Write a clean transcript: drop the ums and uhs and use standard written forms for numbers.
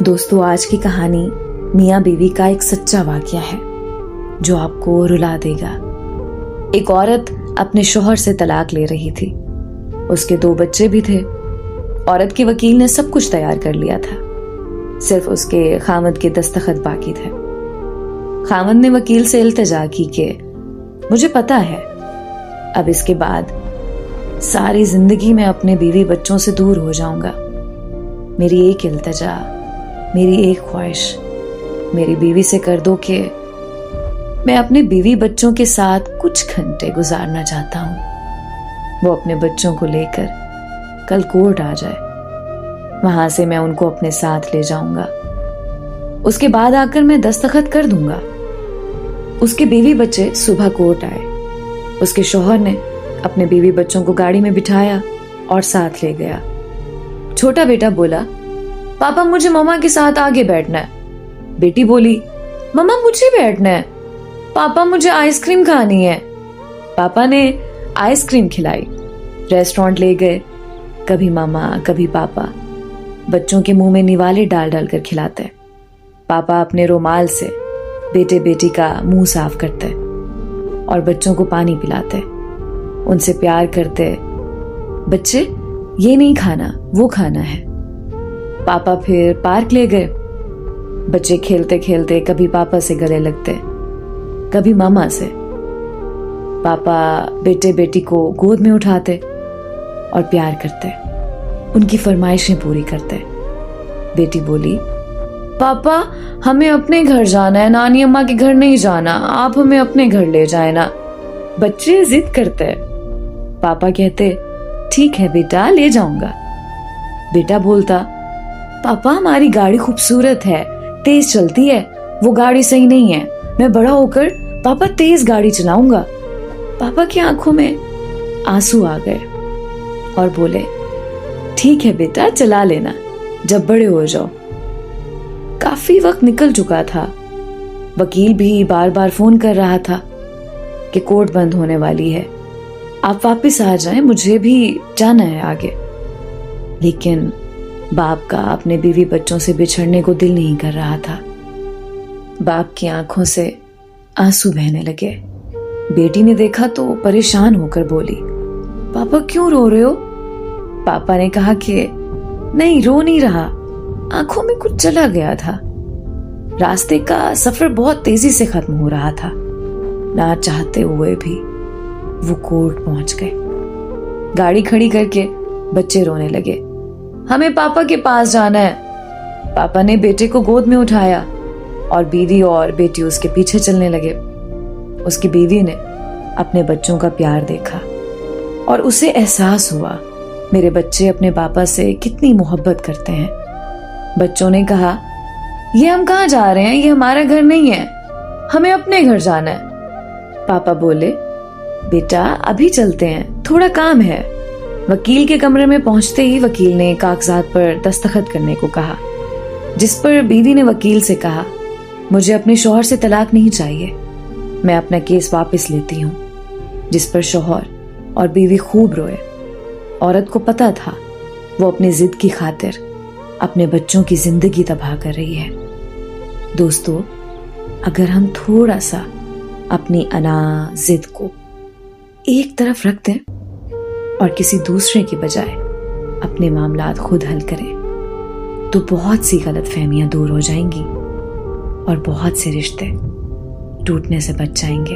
दोस्तों, आज की कहानी मियाँ बीवी का एक सच्चा वाकया है जो आपको रुला देगा। एक औरत अपने शौहर से तलाक ले रही थी। उसके 2 बच्चे भी थे। औरत के वकील ने सब कुछ तैयार कर लिया था, सिर्फ उसके खामद के दस्तखत बाकी थे। खामद ने वकील से इल्तिजा की कि मुझे पता है अब इसके बाद सारी जिंदगी मैं अपने बीवी बच्चों से दूर हो जाऊंगा। मेरी एक इल्तिजा, मेरी एक ख्वाहिश मेरी बीवी से कर दो कि मैं अपने बीवी बच्चों के साथ कुछ घंटे गुजारना चाहता हूं। वो अपने बच्चों को लेकर कल कोर्ट आ जाए, वहां से मैं उनको अपने साथ ले जाऊंगा। उसके बाद आकर मैं दस्तखत कर दूंगा। उसके बीवी बच्चे सुबह कोर्ट आए। उसके शौहर ने अपने बीवी बच्चों को गाड़ी में बिठाया और साथ ले गया। छोटा बेटा बोला, पापा मुझे मम्मा के साथ आगे बैठना है। बेटी बोली, मम्मा मुझे बैठना है। पापा मुझे आइसक्रीम खानी है। पापा ने आइसक्रीम खिलाई, रेस्टोरेंट ले गए। कभी मामा कभी पापा बच्चों के मुंह में निवाले डाल डाल कर खिलाते। पापा अपने रुमाल से बेटे बेटी का मुंह साफ करते और बच्चों को पानी पिलाते, उनसे प्यार करते। बच्चे, ये नहीं खाना, वो खाना है। पापा फिर पार्क ले गए। बच्चे खेलते खेलते कभी पापा से गले लगते, कभी मामा से। पापा बेटे बेटी को गोद में उठाते और प्यार करते, उनकी फरमाइशें पूरी करते। बेटी बोली, पापा हमें अपने घर जाना है, नानी अम्मा के घर नहीं जाना, आप हमें अपने घर ले जाए ना। बच्चे जिद करते। पापा कहते, ठीक है बेटा, ले जाऊंगा। बेटा बोलता, पापा हमारी गाड़ी खूबसूरत है, तेज चलती है, वो गाड़ी सही नहीं है। मैं बड़ा होकर पापा तेज गाड़ी चलाऊंगा। पापा की आंखों में आंसू आ गए और बोले, ठीक है बेटा, चला लेना जब बड़े हो जाओ। काफी वक्त निकल चुका था। वकील भी बार बार फोन कर रहा था कि कोर्ट बंद होने वाली है, आप वापस आ जाएं, मुझे भी जाना है आगे। लेकिन बाप का अपने बीवी बच्चों से बिछड़ने को दिल नहीं कर रहा था। बाप की आंखों से आंसू बहने लगे। बेटी ने देखा तो परेशान होकर बोली, पापा क्यों रो रहे हो? पापा ने कहा कि नहीं, रो नहीं रहा, आंखों में कुछ चला गया था। रास्ते का सफर बहुत तेजी से खत्म हो रहा था। ना चाहते हुए भी वो कोर्ट पहुंच गए। गाड़ी खड़ी करके बच्चे रोने लगे, हमें पापा के पास जाना है। पापा ने बेटे को गोद में उठाया और बीवी और बेटी उसके पीछे चलने लगे। उसकी बीवी ने अपने बच्चों का प्यार देखा और उसे एहसास हुआ मेरे बच्चे अपने पापा से कितनी मोहब्बत करते हैं। बच्चों ने कहा, ये हम कहाँ जा रहे हैं? ये हमारा घर नहीं है, हमें अपने घर जाना है। पापा बोले, बेटा अभी चलते हैं, थोड़ा काम है। वकील के कमरे में पहुंचते ही वकील ने कागजात पर दस्तखत करने को कहा, जिस पर बीवी ने वकील से कहा, मुझे अपने शौहर से तलाक नहीं चाहिए, मैं अपना केस वापस लेती हूँ। जिस पर शौहर और बीवी खूब रोए। औरत को पता था वो अपनी जिद की खातिर अपने बच्चों की जिंदगी तबाह कर रही है। दोस्तों, अगर हम थोड़ा सा अपनी अना जिद को एक तरफ रख दें और किसी दूसरे के बजाय अपने मामलात खुद हल करें तो बहुत सी गलतफहमियां दूर हो जाएंगी और बहुत से रिश्ते टूटने से बच जाएंगे।